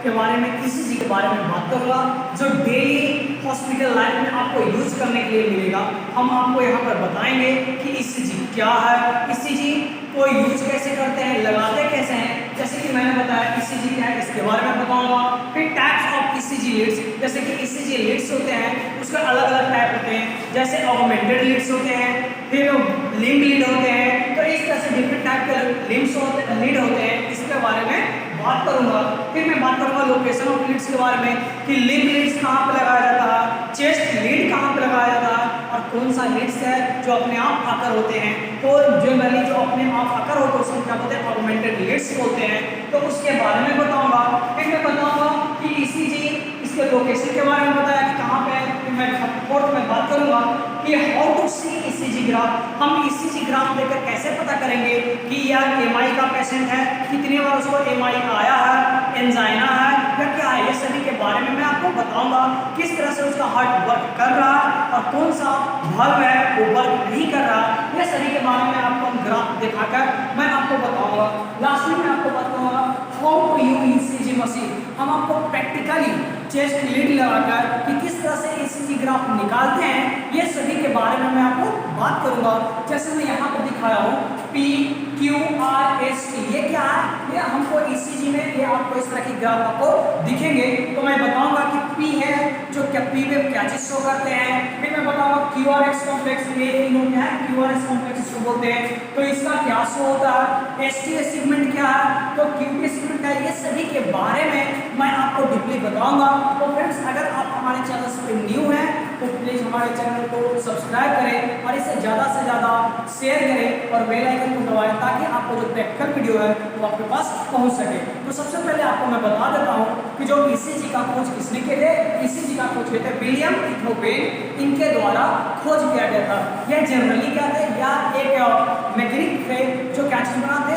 के बारे में, ईसीजी के बारे में बात करूँगा जो डेली हॉस्पिटल लाइफ में आपको यूज करने के लिए मिलेगा। हम आपको यहाँ पर बताएंगे कि ईसीजी क्या है, ईसीजी को यूज कैसे करते हैं, लगाते कैसे हैं, जैसे कि मैंने बताया ईसीजी क्या है इसके बारे में बताऊंगा। फिर टाइप्स ऑफ ईसीजी लीड्स, जैसे कि ईसीजी लीड्स होते हैं उसके अलग अलग टाइप होते हैं, जैसे ऑगमेंटेड लीड्स होते हैं, फिर लिंक लीड होते हैं। तो इस तरह से डिफरेंट टाइप के लिंक्स होते हैं, लीड होते हैं, इसके बारे में बात करूंगा। फिर मैं बात करूंगा लोकेशन ऑफ लीड्स के बारे में कि लिंक लीड्स कहाँ पे लगाया जाता है, चेस्ट लीड कहाँ पे लगाया जाता है और कौन सा लीड्स है जो अपने आप आकर होते हैं। तो जनरली जो अपने आप आकर होते हैं उसको क्या बोलते हैं, ऑगमेंटेड लीड्स बोलते हैं। तो उसके बारे में बताऊंगा। फिर मैं बताऊंगा कि ईसीजी इसके लोकेशन के बारे में बताया कि कहाँ पे है। फिर मैं फोर्थ में बात करूंगा कि how to see ECG graph, हम ईसीजी ग्राफ लेकर कैसे पता करेंगे कि यार एमआई का पेशेंट है, कितनी बार उसको एमआई आया है, एंजाइना है या क्या है, ये सभी के बारे में मैं आपको बताऊंगा। किस तरह से उसका हार्ट वर्क कर रहा है और कौन सा वाल्व है वो वर्क नहीं कर रहा, ये सभी के बारे में आपको ग्राफ दिखाकर मैं आपको बताऊंगा। लास्ट में मैं आपको बताऊंगा how to use ECG machine, हम आपको प्रैक्टिकली चेस्ट लीड लगाकर कि किस तरह से ईसीजी ग्राफ निकालते हैं, ये सभी के बारे में मैं आपको बात करूंगा। जैसे मैं यहाँ पर दिखाया हूँ PQRST, ये क्या है, ये हमको ईसीजी में ये आपको इस तरह की ग्राफ आपको दिखेंगे। तो मैं बताऊंगा कि P है जो क्या P में क्या चीज शो करते हैं। फिर मैं बताऊंगा QRX कॉम्प्लेक्स, ये तीनों क्या है, QRS कॉम्प्लेक्स इसको बोलते हैं, तो इसका क्या शो होता है। ST सेगमेंट क्या है, तो QT सेगमेंट क्या है, ये सभी के बारे में मैं आपको डीपली बताऊंगा। तो फ्रेंड्स अगर आप हमारे चैनल पर न्यू हैं तो प्लीज हमारे चैनल को सब्सक्राइब करें और इसे ज़्यादा से ज़्यादा शेयर करें और बेल आइकन को दबाएं ताकि आपको जो प्रैक्टिकल वीडियो है वो आपके पास पहुंच सके। तो सबसे पहले आपको मैं बता देता हूं कि जो ईसीजी का खोज किसने किए थे, ईसीजी का खोज किए थे विलियम इथोपेन, इनके द्वारा खोज किया गया था। यह जनरली क्या थे, या एक मैकेनिक थे जो क्या चीज बनाते,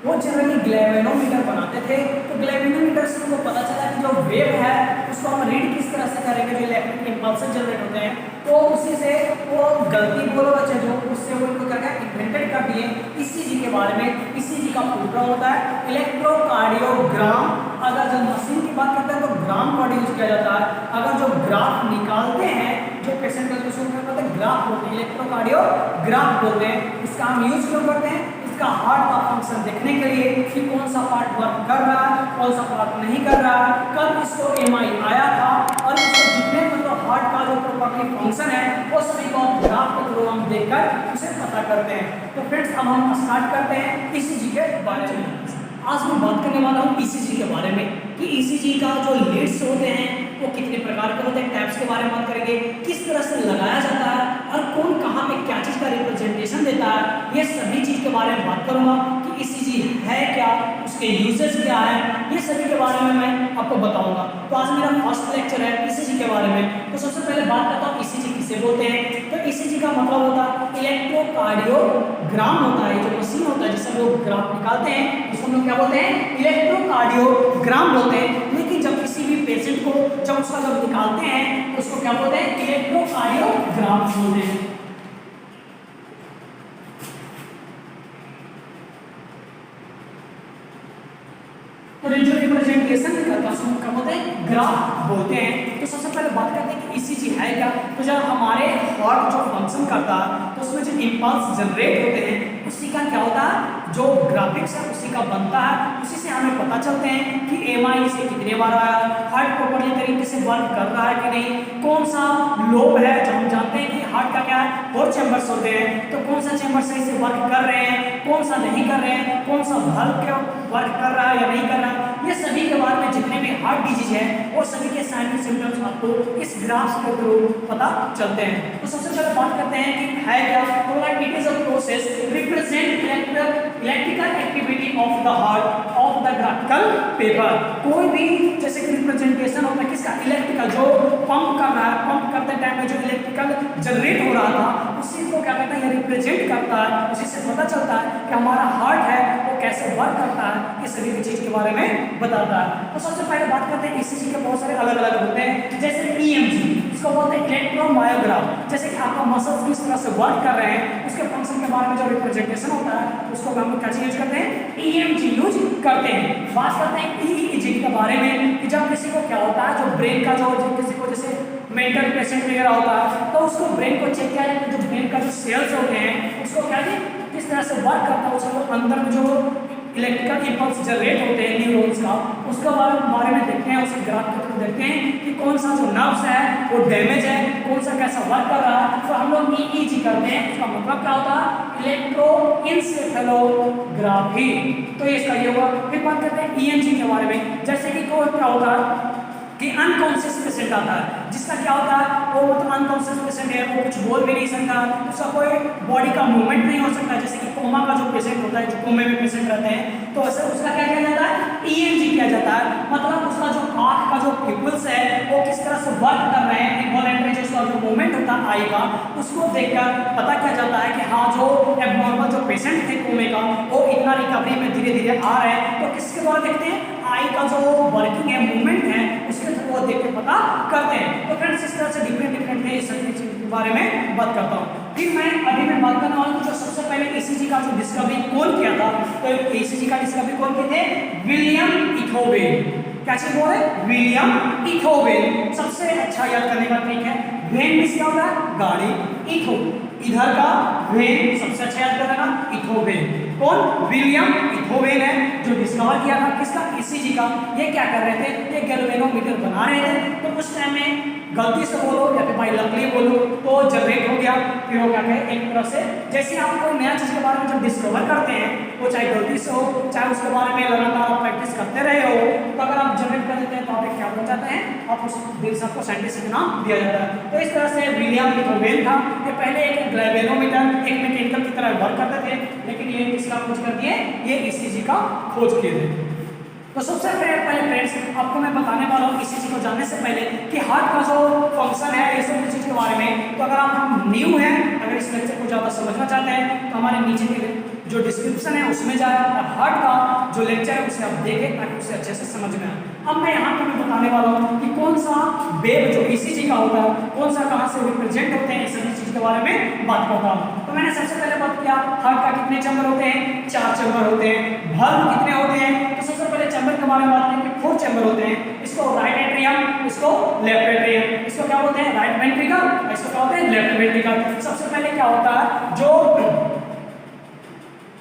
वो जनरली ग्लैवेनोमीटर बनाते थे। तो ग्लैवेनोमीटर से उनको पता चला कि जो वेव है उसको हम रीड किस तरह से करेंगे, जो इलेक्ट्रिक इंपल्स जनरेट होते हैं, तो उसी से वो गलती बोलो बच्चे जो उससे वो इनको क्या इन्वेंटेड कर दिए ईसीजी के बारे में। ईसीजी का पूरा होता है इलेक्ट्रोकार्डियोग्राम। अगर जब मशीन की बात करते हैं तो ग्राम का यूज किया जाता है। अगर जो ग्राफ निकालते हैं जो पेशेंट का जो शुरू करते हैं ग्राफ बोलते हैं, इलेक्ट्रोकार्डियोग्राफ बोलते हैं। इसका हम यूज क्यों करते हैं, इसका हार्ट का फंक्शन देखने के लिए कि कौन सा पार्ट वर्क कर रहा है, कौन सा पार्ट नहीं कर रहा है, कब इसको एमआई आया था और इसको जितने मतलब हार्ट का जो प्रॉपर्ली फंक्शन है वो सभी को ग्राफ के थ्रू हम देखकर उसे पता करते हैं। तो फ्रेंड्स अब हम स्टार्ट करते हैं ईसीजी के बारे में। आज मैं बात करने वाला हूँ ईसीजी के बारे में कि ईसीजी का जो लीड्स होते हैं वो कितने प्रकार के होते हैं, टाइप्स के बारे में बात करेंगे, किस तरह से लगाया जाता है और कौन कहाँ पे क्या चीज़ का रिप्रेजेंटेशन देता है, ये सभी चीज़ के बारे में बात करूंगा कि ईसीजी है क्या, उसके यूजेस क्या है, ये सभी के बारे में मैं आपको बताऊंगा। तो आज मेरा फर्स्ट लेक्चर है ईसीजी के बारे में। तो सबसे पहले बात करता हूँ ईसीजी किसे बोलते हैं। तो ईसीजी का मतलब होता है इलेक्ट्रोकार्डियोग्राम होता है, जो मशीन होता है जिससे लोग ग्राफ निकालते हैं उसको हम लोग क्या बोलते हैं, इलेक्ट्रोकार्डियोग्राम बोलते हैं। लेकिन जब किसी भी पेशेंट को जब उसका जब निकालते हैं उसको क्या बोलते हैं, इलेक्ट्रोकार्डियोग्राम बोलते हैं। तो जो रिप्रेजेंटेशन निकलता है उसको क्या बोलते हैं, ग्राफ बोलते हैं। तो सबसे पहले बात करते हैं कि ईसीजी है क्या। तो जब हमारे हार्ट जो फंक्शन करता है तो उसमें जो इंपल्स जनरेट होते हैं उसी का क्या होता है, जो ग्राफिक्स है उसी का बनता है, उसी से हमें पता चलते हैं कि एमआई से कितने बार आया, हार्ट प्रॉपर्ली तरीके से वर्क कर रहा है कि नहीं, कौन सा लोब है, जो हम जानते हैं कि हार्ट का क्या है 4 चैम्बर्स होते हैं, तो कौन सा चैम्बर सही से वर्क कर रहे हैं, कौन सा नहीं कर रहे हैं, कौन सा वाल्व वर्क कर रहा है या नहीं कर रहा है, ये सभी के बारे में जितने भी हार्ट डिजीज है वो सभी के साइन एंड सिम्टम्स आपको इस ग्राफ के थ्रू पता चलते हैं। तो सबसे पहले बात करते हैं कि है क्या, तो it is a process represent electrical activity of the heart of the graphical paper. कोई भी जैसे कि रिप्रेजेंटेशन होता है किसका, इलेक्ट्रिकल, जो पंप कर रहा है, पंप करते टाइम में जो इलेक्ट्रिकल जनरेट हो रहा था उसी को क्या कहता है, रिप्रेजेंट करता है, उसी से पता चलता है कि हमारा हार्ट है वो कैसे वर्क करता है, ये सभी चीज के बारे में बताता है। तो सबसे पहले बात करते हैं ईसीजी के बहुत सारे अलग अलग होते हैं, जैसे ईएमजी इसको बोलते हैं इलेक्ट्रोमायोग्राफ, जैसे कि आपका मसल्स किस तरह से वर्क कर रहे हैं उसके इसके फंक्शन के बारे में जो रिप्रेजेंटेशन होता है उसको हम लोग कैसे यूज करते हैं, ईएमजी यूज करते हैं। बात करते हैं ईईजी के बारे में कि जब किसी को क्या होता है, जो ब्रेन का जो किसी को जैसे मेंटल पेशेंट वगैरह होता है तो उसको ब्रेन को चेक किया जाए, जो ब्रेन का जो सेल्स होते हैं उसको क्या है किस तरह से वर्क करता है, उसको अंदर में जो इलेक्ट्रिकल इंपल्स जनरेट होते हैं न्यूरॉन्स का, उसका बारे में देखते हैं, उसके ग्राफ के थ्रू देखते हैं कि कौन सा जो नर्व्स है वो डैमेज है, कौन सा कैसा वर्क कर रहा है, तो हम लोग ईईजी करते हैं। उसका मतलब क्या होता है, इलेक्ट्रोइंसेफेलोग्राफी। तो ये इसका ये हुआ। फिर बात करते हैं ईएनजी के बारे में, जैसे कि कोई क्या होता है कि अनकॉन्शियस पेशेंट आता है, जिसका क्या होता है वो अनकॉन्शियस पेशेंट है, वो कुछ बोल भी नहीं सकता, उसका कोई बॉडी का मूवमेंट नहीं हो सकता, जैसे कि कोमा का जो पेशेंट होता है, जो कोमे में पेशेंट रहते हैं, तो ऐसे उसका क्या किया जाता है, ईएनजी किया जाता है। मतलब उसका जो आंख का जो पिपल्स है वो किस तरह से वर्क कर रहे हैं, इनवॉलेंटरी जो उसका जो मूवमेंट होता है आई का, उसको देखकर पता किया जाता है कि हाँ जो एबनॉर्मल जो पेशेंट थे कोमे का वो इतना रिकवरी में धीरे धीरे आ रहे हैं। तो किसके द्वारा देखते हैं, आई का जो वर्किंग है, मूवमेंट है, उसके थ्रू वो देख के पता करते हैं। तो फ्रेंड्स इस तरह से डिफरेंट है, इस चीज के बारे में बात करता हूँ। फिर मैं बात करने वाला हूँ जो सबसे पहले ईसीजी का जो डिस्कवरी कौन किया था, तो ईसीजी का डिस्कवरी कौन किए थे, विलियम इथोवेन। कैसे बोले, विलियम इथोवेन। सबसे अच्छा याद करने का ट्रिक है, वेन मिस क्या होता है, गाड़ी, इथो इधर का, वेन सबसे अच्छा याद करना, इथोवेन। कौन, विलियम इथोवेन है, जो डिस्कवर किया था किसका, ईसीजी का। ये क्या कर रहे थे, ये गैल्वेनोमीटर बना रहे थे, तो उस टाइम में गलती से बोलो या फिर बाई लकली बोलो तो जनरेट हो गया। फिर वो क्या कहे, एक तरह से जैसे आप कोई नया चीज के बारे में जब डिस्कवर करते हैं, वो चाहे गलती से हो चाहे उसके बारे में लगातार आप प्रैक्टिस करते रहे हो, तो अगर आप जनरेट कर देते हैं तो आप क्या बन जाते हैं, आप उस दिल से आपको साइंटिस्ट का नाम दिया जाता है। तो इस तरह से विलियम इथोवेन था, ये पहले एक गैल्वेनोमीटर एक मैकेनिकल की तरह वर्क करते थे, लेकिन ये किसका खोज कर दिए, ये ईसीजी का खोज किए थे। तो सबसे पहले फ्रेंड्स आपको मैं बताने वाला हूँ ईसीजी को जानने से पहले कि हार्ट का जो फंक्शन है, ये सब चीज के बारे में। तो अगर आप न्यू हैं, अगर इस लेक्चर को ज़्यादा समझना चाहते हैं तो हमारे नीचे के जो डिस्क्रिप्शन है उसमें जाए और हार्ट का जो लेक्चर है उसे आप देखें ताकि उसे अच्छे से समझ में आए। अब मैं यहाँ पर बताने वाला हूँ कि कौन सा वेव जो ईसीजी का होता है, कौन सा कहाँ से रिप्रेजेंट होते हैं, इस सभी चीज के बारे में बात करता हूँ। तो मैंने सबसे पहले बात किया हार्ट का कितने चैम्बर होते हैं, 4 चैम्बर होते हैं। valve कितने होते हैं, तो सबसे पहले चैम्बर के बारे में बात करें कि 4 चैम्बर होते हैं। इसको राइट एट्रियम, इसको लेफ्ट एट्रियम, इसको क्या बोलते हैं, राइट वेंट्रिकल, इसको क्या बोलते हैं, लेफ्ट वेंट्रिकल। सबसे पहले क्या होता है, जो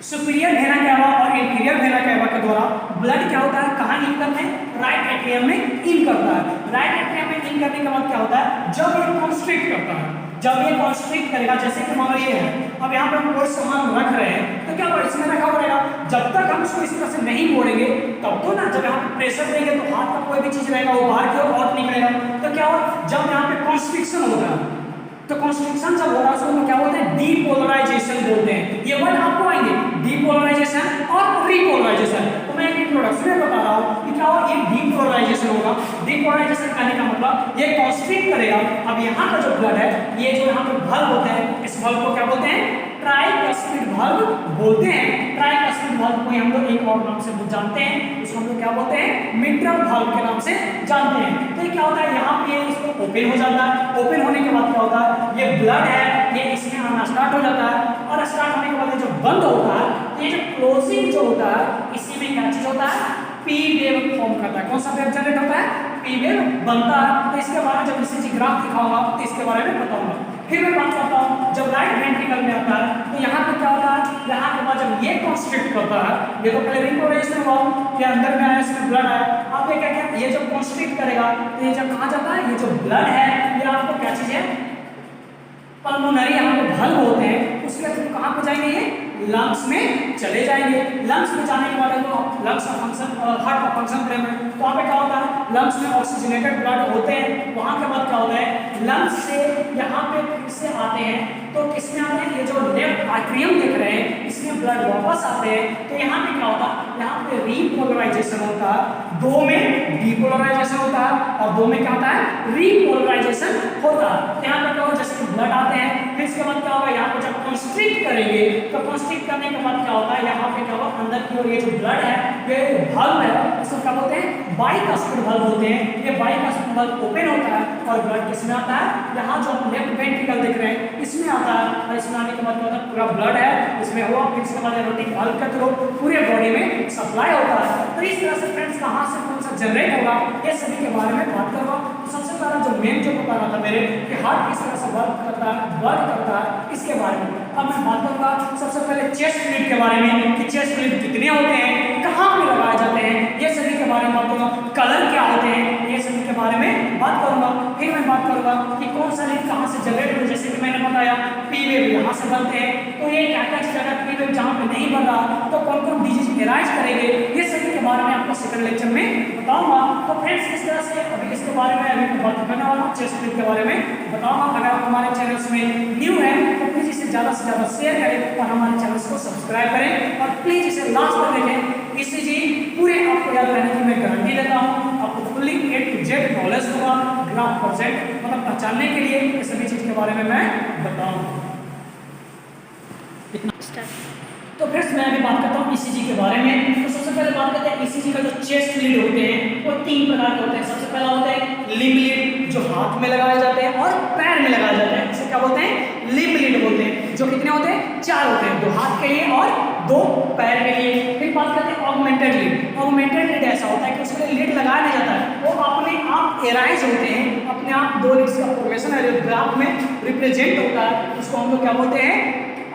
सुपीरियर वेना कैवा और इंफीरियर वेना कैवा के द्वारा ब्लड क्या होता है, कहाँ इन करते हैं, राइट एट्रियम में इन करता है। राइट एट्रियम में इन करने के बाद क्या होता है, जब ये कॉन्स्ट्रिक्ट करता है, जब ये कॉन्स्ट्रिक्ट करेगा, जैसे कि मान लो ये है, अब यहाँ पे हम कोई सामान रख रहे हैं तो क्या होगा, इसमें रखा पड़ेगा, जब तक हम इसको इस तरह से नहीं मोड़ेंगे तब तो ना, जब यहाँ पे प्रेशर देंगे तो हाथ का कोई भी चीज रहेगा वो बाहर की ओर आउट निकलेगा। तो क्या होगा, जब यहाँ पे कॉन्स्ट्रिक्शन होगा, तो कॉन्स्ट्रिक्शन जब हो रहा है उसको हम क्या बोलते हैं, डीपोलराइजेशन बोलते हैं। ये वर्ड आपको आएंगे, डीपोलराइजेशन और रीपोलराइजेशन। तो मैं एक इंट्रोडक्शन में बता रहा हूँ कि क्या होगा, ये डीपोलराइजेशन होगा। डीपोलराइजेशन करने का मतलब ये कॉन्स्ट्रिक्ट करेगा। अब यहाँ का जो ब्लड है, ये जो यहाँ पे वाल्व होता है, इस वाल्व को क्या बोलते हैं, ट्राइकस्पिड वाल्व बोलते हैं। ट्राइकस्पिड वाल्व को हम लोग एक और नाम से जानते हैं, उसको हम लोग क्या बोलते हैं, मिट्रल वाल्व के नाम से जानते हैं। तो ये क्या होता है, यहाँ पे इसको ओपन हो जाता है, ओपन होने के बाद क्या होता है, ये ब्लड है ये इसमें आना स्टार्ट हो जाता है, और स्टार्ट होने के बाद जो बंद होता है, ये जो क्लोजिंग जो होता है, इसी में क्या चीज होता है, पी वेव फॉर्म करता है। कौन सा वेव जनरेट होता है, पी वेव बनता है। तो इसके बारे में जब ईसीजी ग्राफ दिखाऊंगा तो इसके बारे में बताऊंगा। फिर मैं बात करता हूँ, जब राइट वेंट्रिकल में आता है तो यहाँ पे क्या होता है, यहाँ के बाद जब ये कॉन्स्ट्रिक्ट करता है, ये तो पहले रिपोलराइजेशन हुआ, ये अंदर में आया, इसमें ब्लड आया, अब ये क्या क्या, ये जब कॉन्स्ट्रिक्ट करेगा तो ये जब कहाँ जाता है, ये जो ब्लड है ये आपको क्या चीज है, पल्मोनरी यहाँ पे वाल्व होते हैं, उसके थ्रू कहाँ पे जाएंगे, ये लंग्स में चले जाएंगे। लंग्स में जाने के बाद लंग्स का फंक्शन, हार्ट का फंक्शन करेंगे तो वहाँ पे क्या होता है, लंग्स में ऑक्सीजनेटेड ब्लड होते हैं। वहाँ के बाद क्या होता है, लंग्स से यहाँ पे फिर से आते हैं, तो किसमें आते हैं, ये जो लेफ्ट आर्टरियम देख रहे हैं इसमें ब्लड वापस आते हैं। तो यहाँ पे क्या होता है, यहाँ पे रीपोलराइजेशन होता है, 2 में डीपोलराइजेशन होता है और 2 में क्या होता है, रीपोलराइजेशन होता है। यहाँ पे क्या होगा, जैसे ब्लड आते हैं, फिर इसके बाद क्या होगा, यहाँ पे जब कंस्ट्रिक्ट करेंगे तो कंस्ट्रिक्ट करने के बाद क्या होता है, यहाँ पे क्या होगा, अंदर की ओर ये जो ब्लड है, ये valve है, इसको क्या बोलते हैं, बाइकास्पिड valve बोलते हैं। ये बाइकास्पिड valve ओपन होता है और ब्लड किसमें आता है, यहाँ जो लेफ्ट वेंट्रिकल देख रहे हैं इसमें आता है, और इसमें आने के बाद क्या होता है, पूरा ब्लड है इसमें हुआ, फिर इसके बाद एरोटिक वाल्व के थ्रू पूरे बॉडी में सप्लाई होता है। तो इस तरह से फ्रेंड्स कहाँ से कौन सा जनरेट होगा, ये सभी के बारे में बात करूंगा। तो सबसे पहला जो मेन जो बताना था मेरे कि हार्ट किस तरह से वर्क करता है इसके बारे में अब मैं बात करूंगा। सबसे पहले चेस्ट फ्लूइड के बारे में कि चेस्ट फ्लूइड कितने होते हैं, कहाँ पे लगाए जाते हैं, ये सभी के बारे में बात करूंगा। कलर क्या होते हैं, ये सभी के बारे में बात करूंगा। फिर मैं बात करूंगा कि कौन सा लीड कहाँ से जनरेट होता है, जैसे कि मैंने बताया पी वेव यहाँ से बनते हैं, तो ये क्या क्या जगह पी वेव जहाँ पे नहीं बन रहा तो कौन कौन डिजीज एराइज करेंगे, ये सभी के बारे में आपको सेकंड लेक्चर में बताऊंगा। तो फ्रेंड्स इस तरह से अभी इसके बारे में अभी बात करने वाला हूँ, चेस्ट फ्लूइड के बारे में बताऊंगा। अगर आप हमारे चैनल्स में न्यू है तो प्लीज इसे ज़्यादा से ज़्यादा शेयर करें और हमारे चैनल्स को सब्सक्राइब करें और प्लीज इसे लास्ट तक देखें। ईसीजी पूरे आपको याद रहने की मैं गारंटी देता हूँ, आपको fully A to Z knowledge होगा ग्राफ परसेंट मतलब पहचानने के लिए ये सभी चीज़ के बारे में मैं बताऊँगा। तो फ्रेंड्स मैं अभी बात करता हूँ ईसीजी के बारे में। तो सबसे पहले बात करते हैं ईसीजी का जो चेस्ट लीड होते हैं वो 3 प्रकार के होते हैं। सबसे पहला होता है लिम्ब लीड जो हाथ में लगाए जाते हैं और पैर में लगाए जाते हैं, इसे क्या बोलते हैं, लिम्ब लीड बोलते हैं, जो कितने होते हैं, 4 होते हैं, 2 हाथ के लिए और 2 पैर के लिए। फिर बात करते हैं ऑगमेंटेड लीड। ऑगमेंटेड लीड ऐसा होता है कि उसमें लीड लगाया नहीं जाता है, वो अपने आप एराइज होते हैं, अपने आप 2 लीड्स का फॉर्मेशन है ग्राफ में रिप्रेजेंट होता है, उसको हम लोग क्या बोलते हैं,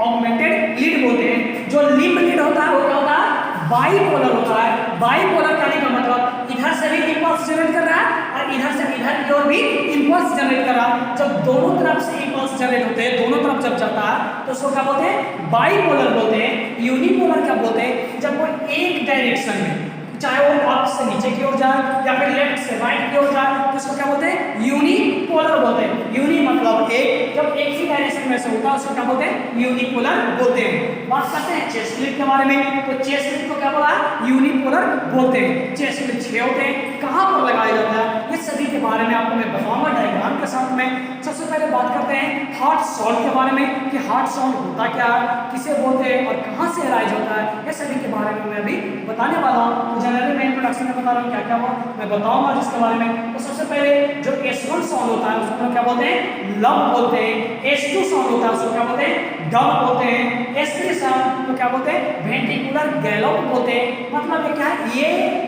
ऑगमेंटेड लीड बोलते हैं। जो लिम्ब लीड होता है वो क्या होता है, बाइपोलर होता है। बाइपोलर कहने का मतलब इधर से भी इंपल्स जनरेट कर रहा है और इधर से इधर की ओर भी इंपल्स जनरेट कर रहा है। जब दोनों तरफ से इंपल्स जनरेट होते हैं, दोनों तरफ जब जाता है तो उसको क्या बोलते हैं, बाइपोलर बोलते हैं। यूनिपोलर क्या बोलते हैं, जब वो एक डायरेक्शन में चाहे वो अप से नीचे की ओर जाए या फिर लेफ्ट से राइट की ओर जाए तो उसको क्या बोलते हैं, यूनिपोलर बोलते हैं। यूनि मतलब एक, जब एक ही डायरेक्शन में से होता है उसको क्या बोलते हैं, यूनिपोलर बोलते हैं। बात करते हैं चेस्ट लीड के बारे में। तो चेस्ट लीड को क्या बोला, यूनिपोलर बोलते हैं। चेस्ट लीड 6 होते हैं, कहाँ पर लगाया जाता है, ये सभी के बारे में आपको मैं बताऊंगा डायग्राम के साथ में। सबसे पहले बात करते हैं हार्ट साउंड के बारे में कि हार्ट साउंड होता क्या है, किसे बोलते हैं और कहाँ से राइज होता है, ये सभी के बारे में मैं अभी बताने वाला हूँ। जनरली मैं इंट्रोडक्शन में बता रहा हूँ क्या क्या हुआ मैं बताऊंगा जिसके बारे में। तो सबसे पहले जो S1 साउंड होता है उसको क्या बोलते हैं, लब बोलते हैं। S2 साउंड होता है उसको क्या बोलते हैं, डब बोलते हैं। S3 साउंड को क्या बोलते हैं, वेंट्रिकुलर गैलोप बोलते हैं। मतलब ये क्या है,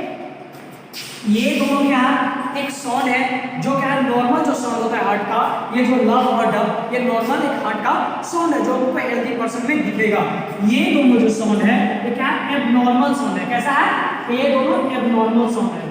ये दोनों क्या है, एक साउंड है जो क्या है, नॉर्मल जो साउंड होता है हार्ट का, ये जो लब और डब ये नॉर्मल एक हार्ट का साउंड है जो आपको हेल्दी पर्सन में दिखेगा। ये दोनों जो साउंड है ये क्या है, एबनॉर्मल साउंड है। कैसा है, ये दोनों एबनॉर्मल साउंड है।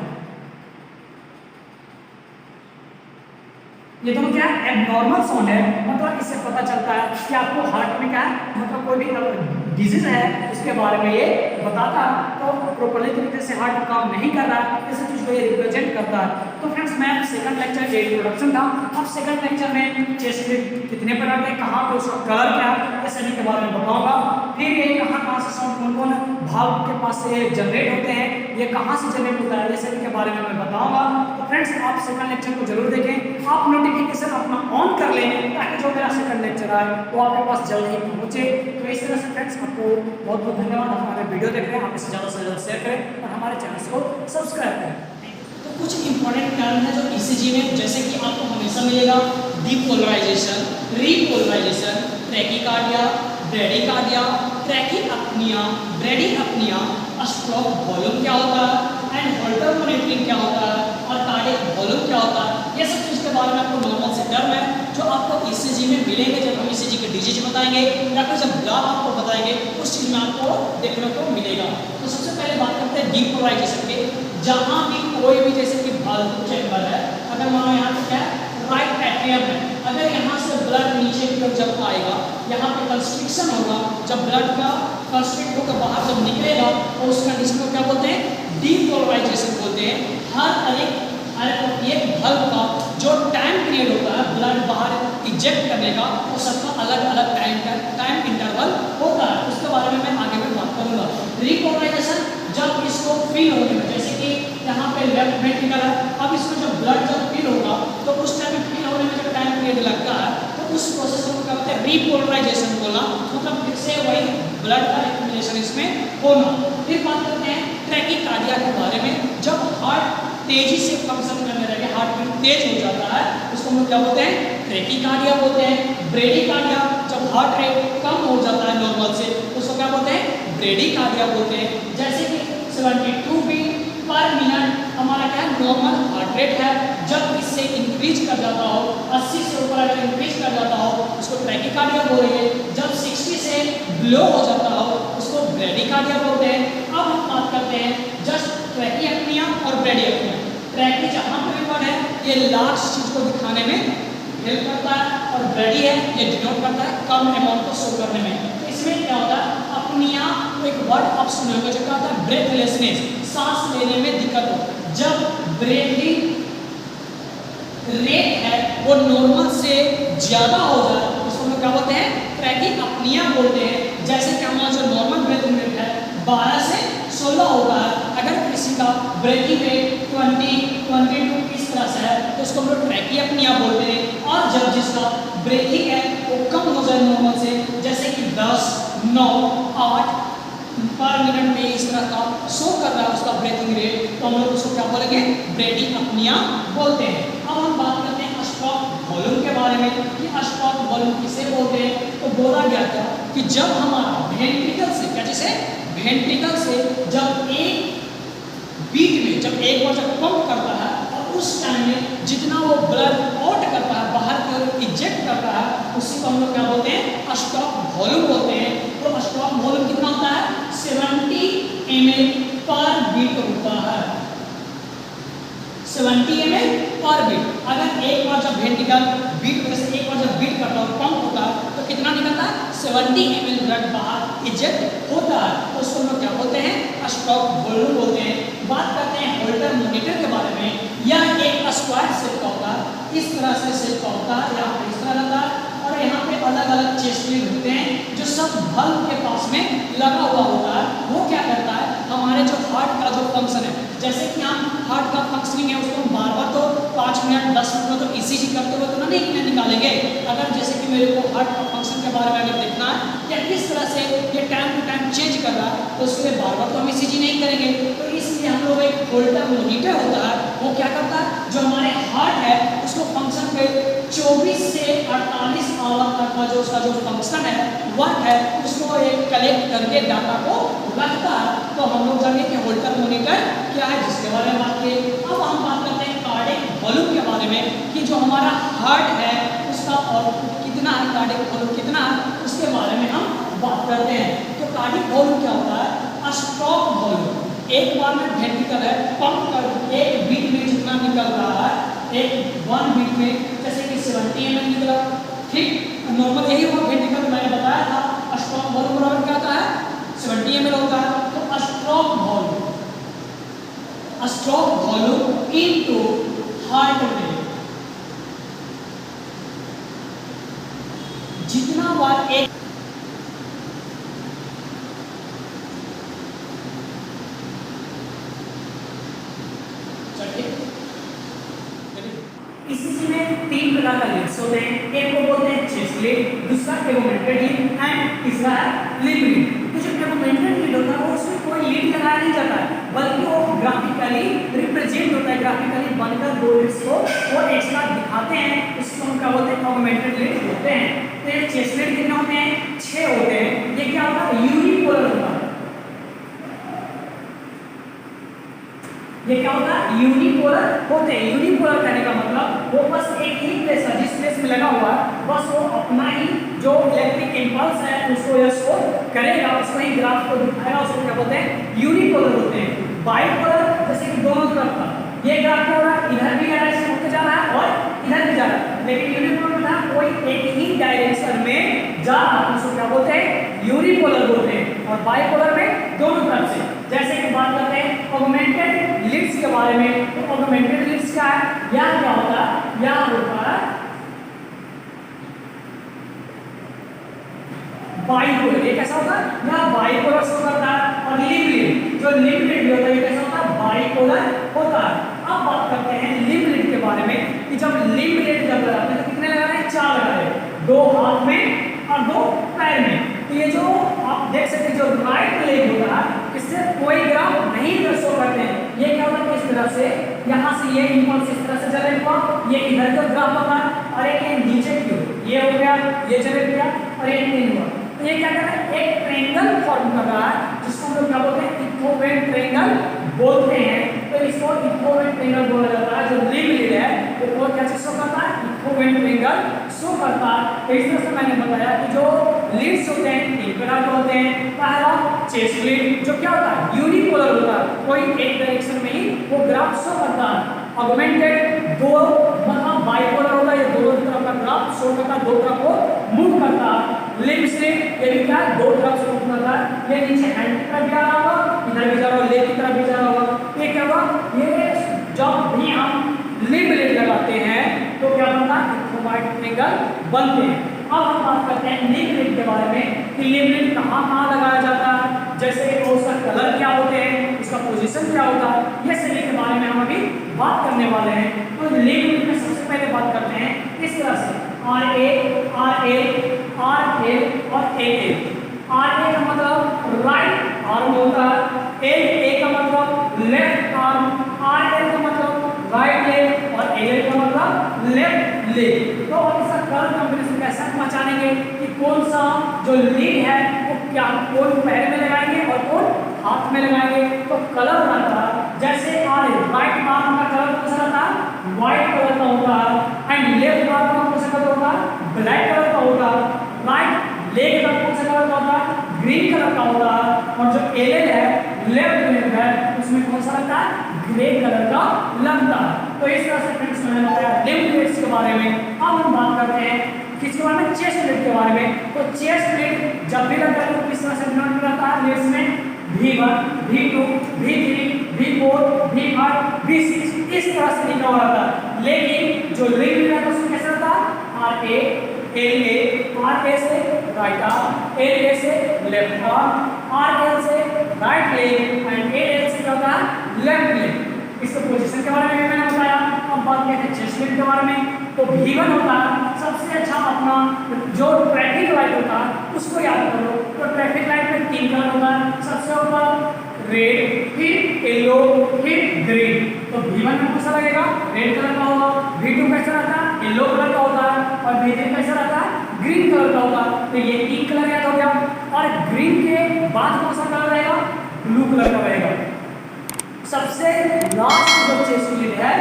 ये दोनों क्या है, एबनॉर्मल साउंड है। मतलब इससे पता चलता है कि आपको हार्ट में क्या है, मतलब कोई भी डिजीज है उसके बारे में ये बताता है। तो प्रॉपर्ली तरीके से हार्ट काम नहीं कर रहा है, इस चीज को ये रिप्रेजेंट करता है। तो फ्रेंड्स मैं सेकंड लेक्चर ये इंट्रोडक्शन था। अब सेकंड लेक्चर में चेस्ट लीड कितने प्रकार के, कहाँ पे उसका कलर क्या है, ये सभी के बारे में बताऊंगा। फिर ये कहाँ से साउंड कौन कौन भाग के पास से जनरेट होते हैं, ये कहाँ से जनरेट होता है, ये सभी के बारे में मैं बताऊंगा। तो फ्रेंड्स आप सेकंड लेक्चर को जरूर देखें, आप नोटिफिकेशन अपना ऑन कर लें ताकि जो मेरा सेकंड लेक्चर आए वो आपके पास जल्द ही पहुंचे। तो इस तरह से फ्रेंड्स आपको बहुत बहुत धन्यवाद। हमारे वीडियो देख रहे हैं, आप इसे ज़्यादा से ज़्यादा शेयर करें और हमारे चैनल को सब्सक्राइब करें। तो कुछ इंपॉर्टेंट टर्म है जो ईसीजी में, जैसे कि आपको हमेशा मिलेगा depolarization, repolarization, tachycardia, bradycardia, tachypnoea, bradypnoea, stroke volume क्या होता है एंड होल्टर मॉनिटरिंग क्या होता है और कार्डियक वॉल्यूम क्या होता है, ये सब चीज़ के बारे में आपको नॉर्मल से टर्म है जो आपको ईसीजी में मिलेंगे जब हम ईसीजी के डिजीज बताएंगे या फिर जब ग्राफ आपको बताएंगे उस चीज़ में आपको देखने को मिलेगा। तो सबसे पहले बात करते हैं डिपोलराइजेशन के। जहाँ भी कोई भी जैसे कि फालतू चैम्बर है, अगर मानो यहाँ पे क्या है, राइट एट्रियम है, अगर यहाँ से ब्लड नीचे की तरफ जब आएगा यहाँ पे कंस्ट्रिक्शन होगा, जब ब्लड का कंस्ट्रिक्ट होकर बाहर जब निकलेगा तो उस कंडीशन को क्या बोलते हैं, डिपोलराइजेशन बोलते हैं। हर एक बल्ब का जो टाइम पीरियड होता है ब्लड बाहर इजेक्ट करने का, वो सबका अलग अलग टाइम इंटरवल होता है, उसके बारे में मैं आगे में बात करूँगा। रिपोलराइजेशन जब इसको फिल होने में, जैसे कि यहाँ पे लेफ्ट वेंट्रिकल है, अब इसमें जब ब्लड जब फिल होगा तो उस टाइम फिल होने में जब टाइम पीरियड लगता है तो उस प्रोसेस को क्या बोलते हैं, रिपोलराइजेशन बोला। मतलब ब्लड का एक्यूमुलेशन इसमें होना। फिर बात करते हैं ट्रैकीकार्डिया के बारे में। जब हार्ट तेजी से फंक्शन करने लगे, हार्ट बीट तेज हो जाता है, उसको हम लोग क्या बोलते हैं? ट्रैकीकार्डिया बोलते हैं। ब्रेडीकार्डिया, जब हार्ट रेट कम हो जाता है नॉर्मल से, उसको क्या बोलते हैं? ब्रेडीकार्डिया बोलते हैं। जैसे कि 72 बीट पर मिनट हमारा क्या है? नॉर्मल हार्ट रेट है। जब इससे इंक्रीज कर जाता हो, 80 से ऊपर अगर इंक्रीज कर जाता हो, उसको ट्रैकीकार्डिया बोलेंगे। जब 60 से बिलो हो जाता हो, उसको ब्रेडीकार्डिया बोलते हैं। अब हम बात करते हैं जस्ट ट्रैकीएपनिया और ब्रेडीएपनिया। ट्रैकी जहाँ पे वर्ड है, ये लार्ज चीज को दिखाने में हेल्प करता है, और ब्रेडी है, ये डिनोट करता है कम अमाउंट को शो करने में। तो इसमें क्या होता है? अपनिया एक वर्ड आप सुने होंगे जो क्या होता है? ब्रेथलेसनेस, सांस लेने में दिक्कत हो। जब ब्रीथिंग रेट है वो नॉर्मल से ज्यादा हो जाए, उसको हम लोग क्या बोलते हैं? ट्रैकीएपनिया बोलते हैं। जैसे कि हमारा जो नॉर्मल ब्रीथिंग रेट है 12 से 16 होता है, अगर किसी का ब्रीथिंग रेट 20, 22 इस तरह से है, तो उसको हम लोग ट्रैकीएपनिया बोलते हैं। और जब जिसका ब्रीथिंग है वो कम हो जाए नॉर्मल से, जैसे कि 10, 9, 8 पर मिनट में इस तरह का शो कर रहा है उसका ब्रीथिंग रेट, तो हम लोग उसको क्या बोलेंगे? ब्रेडीएपनिया बोलते हैं। अब हम बात करते हैं स्ट्रोक वॉल्यूम के बारे में कि स्ट्रोक वॉल्यूम किसे बोलते हैं। तो बोला गया था कि जब हमारा वेंट्रिकल से, क्या जैसे वेंट्रिकल से जब एक बीट में, जब एक बार जब पंप करता है, और उस टाइम में जितना वो ब्लड आउट करता है, बाहर की ओर इजेक्ट करता है, उसी को हम लोग क्या बोलते हैं? स्ट्रोक वॉल्यूम बोलते हैं। तो स्ट्रोक वॉल्यूम कितना होता है? 70 ml पर बीट होता है। 70 ml पर बीट। अगर एक बार जब वेंट्रिकल बीट, जैसे एक बार जब बीट करता है, पंप होता है, तो कितना निकलता है? 70 ml ब्लड बाहर इजेक्ट होता है। तो उसको हम लोग क्या बोलते हैं? स्ट्रोक वॉल्यूम बोलते हैं। बात करते हैं होल्टर मॉनिटर के बारे में। यह एक स्क्वायर शेप का होता है, इस तरह से शेप का होता है, यहाँ पे इस तरह रहता है, और यहाँ पे अलग अलग चेस्ट लीड होते हैं जो सब बल्ब के पास में लगा हुआ होता है। वो क्या करता है? हमारे जो हार्ट का जो फंक्शन है, जैसे कि हम हार्ट का फंक्शनिंग है उसको हम बार बार तो 5 मिनट 10 मिनट में तो ईसीजी करते हुए तो नहीं निकालेंगे। अगर जैसे कि मेरे को हार्ट का फंक्शन के बारे में अगर देखना है या किस तरह से ये टाइम टू टाइम चेंज कर रहा है, तो उसके लिए बार बार तो हम ईसीजी नहीं करेंगे। तो इसलिए हम लोग एक होल्टर मॉनिटर होता है, वो क्या करता है? जो हमारे हार्ट है उसको फंक्शन पे 24 से 48 आवर तक का जो उसका जो फंक्शन है, वर्क है, उसको एक कलेक्ट करके डाटा को रखता है। तो हम लोग जानिए कि होल्टर मॉनिटर क्या है, जिसके बारे में बात किए। अब हम बात करते हैं कार्डियक वॉल्यूम के बारे में कि जो हमारा हार्ट है उसका आउटपुट कितना है, कार्डियक वॉल्यूम कितना है, उसके बारे में हम बात करते हैं। तो कार्डियक वॉल्यूम क्या होता है? Stroke volume. एक बार में वेंट्रिकल है, पंप कर एक बीट में जितना निकल रहा है, एक 1 बीट में जैसे कि 70 ml निकला, ठीक, नॉर्मल यही हुआ वेंट्रिकल, मैंने बताया था। स्ट्रोक वॉल्यूम बराबर क्या होता है? 70 ml होता है। तो stroke volume into heart rate, जितना बार एक इसी में 3 प्रकार का लिड्स होते हैं। एक को बोलते हैं चेस्ट लिड, दूसरा एगोमेंटेड लिड एंड तीसरा है लिप लिड। तो जो एगोमेंटेड लिड होता है वो उसमें कोई लिड लगाया नहीं जाता है, बल्कि वो ग्राफिकली रिप्रेजेंट होता है, ग्राफिकली बनकर 2 लिड्स को वो एक्स्ट्रा दिखाते हैं, उसको हम क्या बोलते हैं? एगोमेंटेड लिड होते हैं। तो ये चेस्ट लिड कितने होते हैं? 6 होते हैं। ये क्या होता है? यूनिपोलर होता है। ये क्या होता है? यूनिपोलर होते हैं। यूनिपोलर कहने का मतलब वो बस एक ही प्लेस है, जिस प्लेस में लगा हुआ है बस वो अपना ही जो इलेक्ट्रिक इंपल्स है उसको यह शो करेगा, उसको ही ग्राफ को दिखाएगा, उसको क्या बोलते हैं? यूनिपोलर होते हैं। बाइपोलर जैसे कि दोनों तरफ का ये ग्राफ क्या हो रहा है? इधर भी डायरेक्शन होते जा रहा है और इधर भी जा रहा है, लेकिन यूनिपोलर में था कोई एक ही डायरेक्शन में जा रहा है, उसको क्या बोलते हैं? यूनिपोलर बोलते हैं। और बाइपोलर में दोनों तरफ से। जैसे कि बात करते हैं ऑगमेंटेड लिड्स के बारे में, तो ऑगमेंटेड लिड्स क्या है? यह क्या होता है? यह होता है बाइपोलर। ये कैसा होता है? यह बाइपोलर शो करता है। और लिप लिड, जो लिप लिड होता है ये कैसा होता है? बाइपोलर होता है। अब बात करते हैं लिप लिड के बारे में कि जब लिप लिड जब लगाते हैं तो कितने लगा रहे हैं? 4 लगा रहे हैं, 2 हाथ में और 2 पैर में। तो ये जो आप देख सकते ये इम्पल्स इस तरह से जनरेट हुआ, ये इधर का ग्राफ होगा और एक ये नीचे की ओर ये हो गया, ये जनरेट किया और ये नहीं हुआ। तो ये क्या कर रहा है, एक ट्रायंगल फॉर्म कर रहा है जिसको हम लोग क्या बोलते हैं, इक्विवेलेंट ट्रायंगल बोलते हैं। तो इसको इक्विवेलेंट ट्रायंगल बोला जाता है। जो लिंक लीड है वो क्या चीज शो करता है, इक्विवेलेंट ट्रायंगल शो करता है। तो इस तरह से मैंने बताया कि जो लीड्स होते हैं तीन प्रकार के होते हैं। पहला चेस्ट लीड जो क्या होता है, यूनिपोलर होता है, कोई एक डायरेक्शन में ही वो ग्राफ शो करता है। ऑगमेंटेड दो मतलब बाइपोलर होता है, ये दोनों तरफ का ग्राफ शो करता है, दो तरफ को मूव करता है। लिम्ब स्लिट ये भी क्या है, दो तरफ से मूव करता है। ये नीचे हैंड की तरफ जा रहा होगा, इधर भी जा रहा होगा, लेग की तरफ भी जा रहा होगा। ये क्या हुआ, ये जब भी हम लिम्ब स्लिट लगाते हैं तो क्या बनता है, इक्विवेलेंट ट्रायंगल बनते हैं। अब हम बात करते हैं लिम्ब स्लिट के बारे में कि लिम्ब स्लिट कहाँ कहाँ लगाया जाता है, जैसे कि उसका कलर क्या होते हैं, उसका पोजीशन क्या होता है, ये सभी के बारे में हम अभी बात करने वाले हैं। तो लिम्ब स्लिट में सबसे पहले बात करते हैं इस तरह से R A R A R A और ए ए। आर ए का मतलब राइट आर्म होता है, ए का मतलब लेफ्ट आर्म, आर ए का मतलब राइट लेग और ए का मतलब लेफ्ट लेग। तो अब इसका कलर कॉम्बिनेशन कैसे पहचानेंगे कि कौन सा जो लीड है वो क्या कौन पैर में लगाएंगे और कौन हाथ में लगाएंगे। तो कलर रहता है जैसे आर ए राइट आर्म का कलर कौन सा रहता है, व्हाइट कलर का होता है। एंड लेफ्ट आर्म का कौन सा कलर होता है, ब्लैक कलर का होता है। राइट लेग का कौन सा कलर का होता है, ग्रीन कलर का होता है। और जो एल है लेफ्ट लेग है उसमें कौन सा लगता है, ग्रे कलर का लगता है। तो इस तरह से फ्रेंड्स मैंने बताया लिम्ब स्लिट्स के बारे में। अब हम बात करते हैं किसके बारे में, चेस्ट प्लेट के बारे में। तो चेस्ट प्लेट जब भी लगता है तो किस तरह से डिनोट रहता है, लेट्स में V1 V2 V3 V4 V5 V6 इस तरह से लिखा हुआ रहता है। लेकिन जो लिम्ब है तो उसमें कैसा रहता है, R A L A, R A से राइट आर्म, एल ए से लेफ्ट आर्म, आर एल से right leg and A L से क्या होता है, लेफ्ट लेग। इसके पोजीशन के बारे में भी मैंने बताया। अब बात करते हैं चेस्ट प्लेट के बारे में। तो V1 होता है सबसे अच्छा अपना जो ट्रैफिक लाइट होता है उसको याद करो। तो ट्रैफिक लाइट में तीन कलर होता है, सबसे ऊपर रेड, फिर येलो, फिर ग्रीन। तो V1 में कौन सा लगेगा, रेड कलर का होगा। V2 कैसा रहता है, येलो कलर का होता है। और V3 कैसा रहता है, ग्रीन कलर का होता है। तो ये तीन कलर याद हो गया। और ग्रीन के बाद कौन सा कलर रहेगा, ब्लू कलर का रहेगा। सबसे लास्ट जो चेस्ट प्लेट है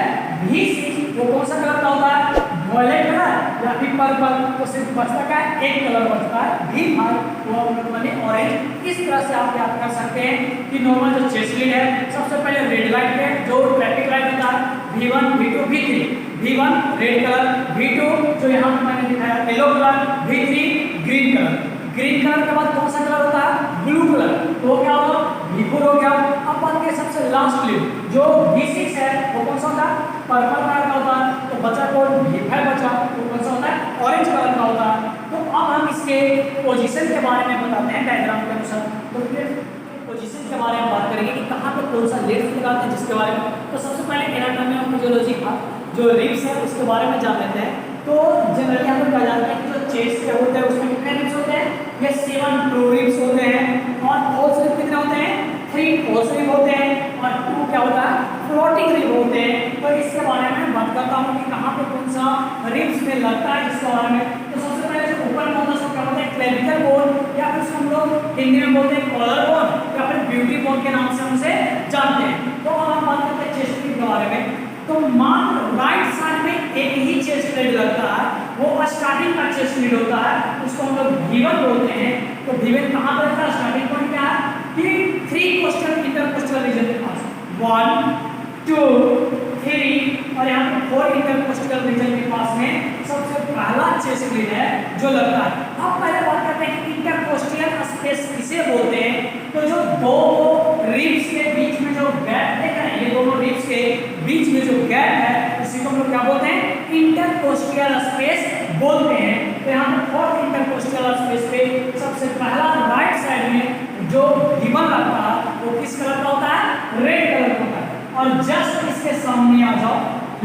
V6 वो कौन सा कलर का होता है, वॉयलेट कलर या फिर पर्पल। तो सिर्फ बचता क्या है, एक कलर बचता है V5 वो बने ऑरेंज। इस तरह से आप याद कर सकते हैं कि नॉर्मल जो चेस्ट प्लेट है सबसे पहले रेड लाइट है जो ट्रैफिक लाइट होता है, V1 V2 V3। V1 red colour, V2 जो यहाँ पे मैंने दिखाया yellow colour, V3 green colour. Green colour के बाद कौन सा कलर होता है, ब्लू कलर। तो क्या होगा, V4 हो गया। अब बात करें सबसे लास्ट प्लेट जो V6 है वो कौन सा होता है, पर्पल कलर का होता है। तो बचा कौन, V5 बचा, वो कौन सा होता है, ऑरेंज कलर का होता है। तो अब हम इसके पोजीशन के बारे में बताते हैं डायग्राम के अनुसार। तो फिर पोजीशन के बारे में बात करेंगे कि कहाँ पे कौन सा लेट्स लगाते हैं जिसके बारे में। तो सबसे पहले एनाटॉमी ऑफ फिजियोलॉजी का जो रिब्स है उसके बारे में जान लेते हैं। तो जनरली हम लोग कहा जाता है कि जो चेस्ट के होते हैं उसमें कितने रिब्स होते हैं, ये 7 ट्रू रिब्स होते हैं। और फॉल्स रिब कितने होते हैं, 3 फॉल्स रिब होते हैं। और 2 क्या होता है, फ्लोटिंग रिब होते हैं। तो इसके बारे में बात करता हूँ कि कहाँ पे कौन सा रिब्स में लगता है इसके बारे में। तो सबसे पहले जो ऊपर में होता है उसको क्या बोलते हैं, क्लेविकल बोन या फिर हम लोग हिंदी में बोलते हैं कॉलर बोन या फिर ब्यूटी बोन के नाम से हम उसे जानते हैं। तो अब हम बात करते हैं चेस्ट प्लेट के बारे में। तो मान राइट साइड में एक ही चेस्ट प्लेट लगता है, वो स्टार्टिंग का चेस्ट प्लेट होता है, उसको हम लोग V1 बोलते हैं। तो V1 कहाँ पर रहता है, स्टार्टिंग पॉइंट क्या है कि 3 कोस्टल इंटरकोस्टल रीजन के पास, 1 2 3 और यहाँ पे 4 इंटरकोस्टल रीजन के पास में सबसे पहला चेस्ट प्लेट है जो लगता है। अब पहले बात करते हैं कि इंटरकोस्टियल स्पेस किसे बोलते हैं। तो जो दो रिब्स के बीच में जो गैप देख रहे हैं, ये दोनों रिब्स के बीच में जो गैप है उसी को हम लोग क्या बोलते हैं, इंटरकोस्टियल स्पेस बोलते हैं। तो यहाँ पर फोर्थ इंटरकोस्टियल स्पेस पे सबसे पहला राइट साइड में जो V1 लगता है वो किस कलर का होता है, रेड कलर का होता है। और जस्ट इसके सामने आ जाओ,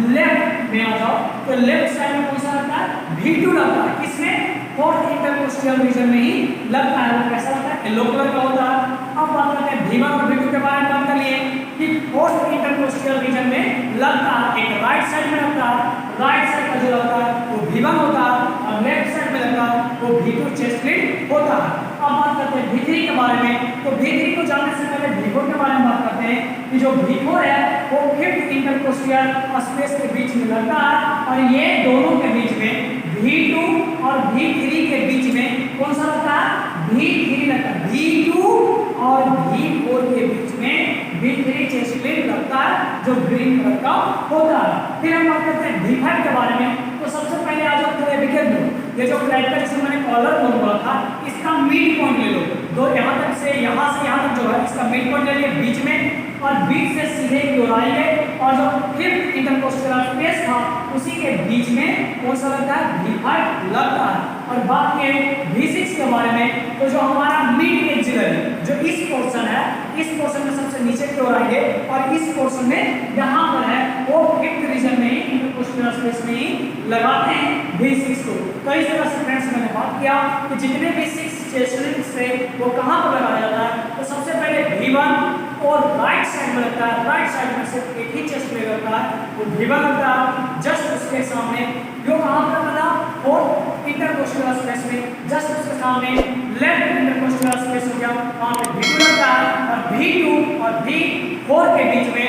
लेफ्ट में आ जाओ, तो लेफ्ट साइड में कौन सा लगता है, V2 लगता है। किसमें, फोर्थ इंटरकोस्टियल रीजन में ही लगता है। वो कैसा लगता है, येलो कलर का होता है। अब बात करते हैं V1 और V2 के बारे में बात कर लिए कि फोर्थ इंटरकोस्टियल इंटरकोस्टल रीजन में लगता है। एक राइट साइड में लगता है, राइट साइड का जो लगता है वो V1 होता है और लेफ्ट साइड में लगता है वो V2 चेस्ट प्लेट होता है। अब बात करते हैं V3 के बारे में। तो V3 को जानने से पहले V4 के बारे में बात करते हैं कि जो V4 है वो फिफ्थ इंटरकोस्टियल स्पेस के बीच में लगता है और ये दोनों के बीच में V2 और V3 के बीच में कौन सा लगता है? V3 लगता है। V2 और V4 के बीच में V3 चेस्ट प्लेट लगता है जो ग्रीन कलर का होता है। फिर हम बात करते हैं V5 के बारे में। तो सबसे पहले आ जाओ क्लेविकल लो, ये जो क्लेविकल जिसे मैंने कॉलर बोल रहा था इसका मिड पॉइंट ले लो। दो यहाँ से यहाँ तक जो है इसका मिड पॉइंट ले लिए बीच में और बीच से सीधे की ओर आएंगे और जो फिफ्थ इंटरकोस्टल स्पेस था उसी के बीच में कौन सा लगता है? V5 लगता है। और बात करें V6 के बारे में तो जो हमारा मिड एक्सिलरी जो इस पोर्शन है, इस पोर्शन में सबसे नीचे की ओर आएंगे और इस पोर्शन में यहाँ पर है वो फिफ्थ रीजन में ही इंटरकोस्टल स्पेस में ही लगाते हैं V6 को। तो इस तरह से फ्रेंड्स मैंने बात किया कि जितने भी 6 चेस्ट से वो कहाँ पर लगाया जाता है। तो सबसे पहले V1 और राइट साइड में लगता है, राइट साइड में सिर्फ एक ही चेस्ट प्लेट लगता है वो V1 लगता है। जस्ट उसके सामने जो कहाँ पर लगा फोर्थ इंटरकोस्टल स्पेस में, जस्ट उसके सामने लेफ्ट इंटरकोस्टल स्पेस हो गया वहाँ पे V2 लगता है और V2 और V4 के बीच में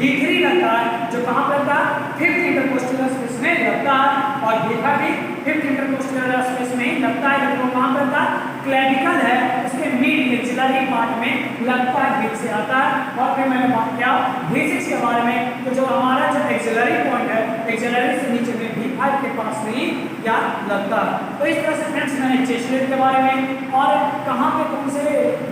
V3 लगता है जो कहाँ पर लगता है? फिफ्थ इंटरकोस्टल स्पेस में लगता है और V5 भी फिफ्थ इंटरकोस्टल स्पेस में ही लगता है। लेकिन वो कहाँ पर लगता है? क्लेविकल है उसके मिड एक्सिलरी पार्ट में लगता है, बीच से आता है। और फिर मैंने बात किया V6 के बारे में। तो जो हमारा जो एक्सिलरी पॉइंट है एक्सिलरी से नीचे में V5 के पास में ही क्या लगता है। तो इस तरह से फ्रेंड्स मैंने चेस्ट प्लेट के बारे में और कहाँ पे कौन से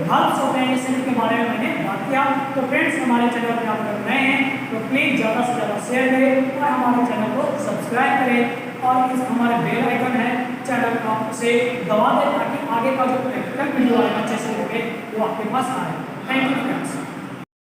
भाग होते हैं इस के बारे में मैंने बात किया। तो फ्रेंड्स हमारे चैनल पर आप लोग नए हैं तो प्लीज़ ज़्यादा से ज़्यादा शेयर करें और हमारे चैनल को सब्सक्राइब करें और इस हमारे बेल आइकन है चैनल को आप उसे दबा दें ताकि आगे का जो प्रैक्टिकल वीडियो आएगा चेस्ट प्लेट पे वो आपके पास आए। Thank you.